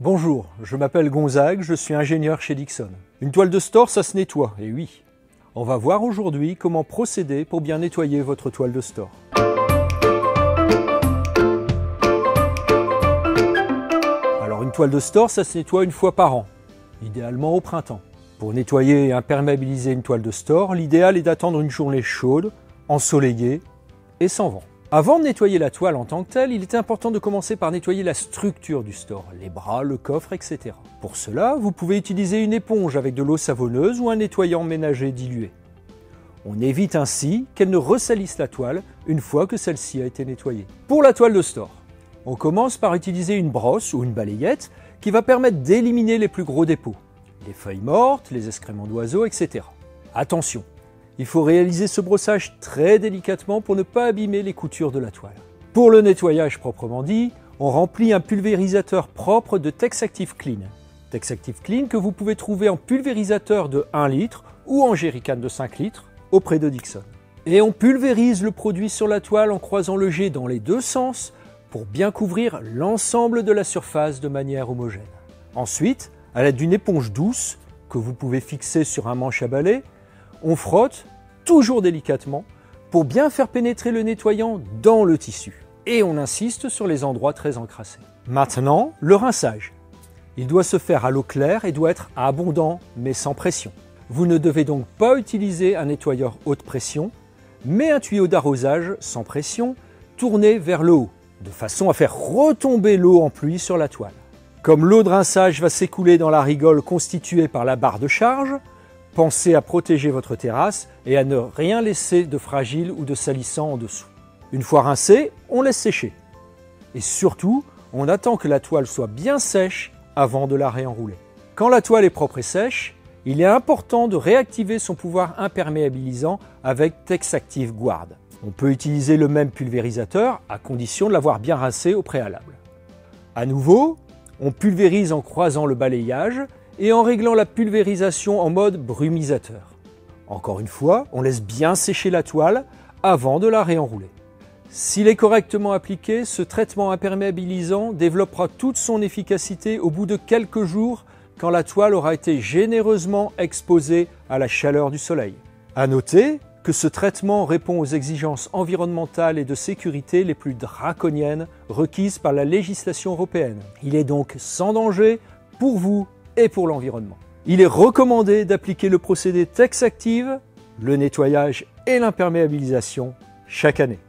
Bonjour, je m'appelle Gonzague, je suis ingénieur chez Dixon. Une toile de store, ça se nettoie, et oui. On va voir aujourd'hui comment procéder pour bien nettoyer votre toile de store. Alors une toile de store, ça se nettoie une fois par an, idéalement au printemps. Pour nettoyer et imperméabiliser une toile de store, l'idéal est d'attendre une journée chaude, ensoleillée et sans vent. Avant de nettoyer la toile en tant que telle, il est important de commencer par nettoyer la structure du store, les bras, le coffre, etc. Pour cela, vous pouvez utiliser une éponge avec de l'eau savonneuse ou un nettoyant ménager dilué. On évite ainsi qu'elle ne ressalisse la toile une fois que celle-ci a été nettoyée. Pour la toile de store, on commence par utiliser une brosse ou une balayette qui va permettre d'éliminer les plus gros dépôts, les feuilles mortes, les excréments d'oiseaux, etc. Attention! Il faut réaliser ce brossage très délicatement pour ne pas abîmer les coutures de la toile. Pour le nettoyage proprement dit, on remplit un pulvérisateur propre de Texactive Clean. Texactive Clean que vous pouvez trouver en pulvérisateur de 1 litre ou en jerrycan de 5 litres auprès de Dixon. Et on pulvérise le produit sur la toile en croisant le jet dans les deux sens pour bien couvrir l'ensemble de la surface de manière homogène. Ensuite, à l'aide d'une éponge douce que vous pouvez fixer sur un manche à balai, on frotte, toujours délicatement, pour bien faire pénétrer le nettoyant dans le tissu. Et on insiste sur les endroits très encrassés. Maintenant, le rinçage. Il doit se faire à l'eau claire et doit être abondant, mais sans pression. Vous ne devez donc pas utiliser un nettoyeur haute pression, mais un tuyau d'arrosage sans pression, tourné vers le haut, de façon à faire retomber l'eau en pluie sur la toile. Comme l'eau de rinçage va s'écouler dans la rigole constituée par la barre de charge, pensez à protéger votre terrasse et à ne rien laisser de fragile ou de salissant en dessous. Une fois rincé, on laisse sécher. Et surtout, on attend que la toile soit bien sèche avant de la réenrouler. Quand la toile est propre et sèche, il est important de réactiver son pouvoir imperméabilisant avec Texactive Guard. On peut utiliser le même pulvérisateur à condition de l'avoir bien rincé au préalable. À nouveau, on pulvérise en croisant le balayage et en réglant la pulvérisation en mode brumisateur. Encore une fois, on laisse bien sécher la toile avant de la réenrouler. S'il est correctement appliqué, ce traitement imperméabilisant développera toute son efficacité au bout de quelques jours quand la toile aura été généreusement exposée à la chaleur du soleil. À noter que ce traitement répond aux exigences environnementales et de sécurité les plus draconiennes requises par la législation européenne. Il est donc sans danger pour vous et pour l'environnement. Il est recommandé d'appliquer le procédé Texactive, le nettoyage et l'imperméabilisation chaque année.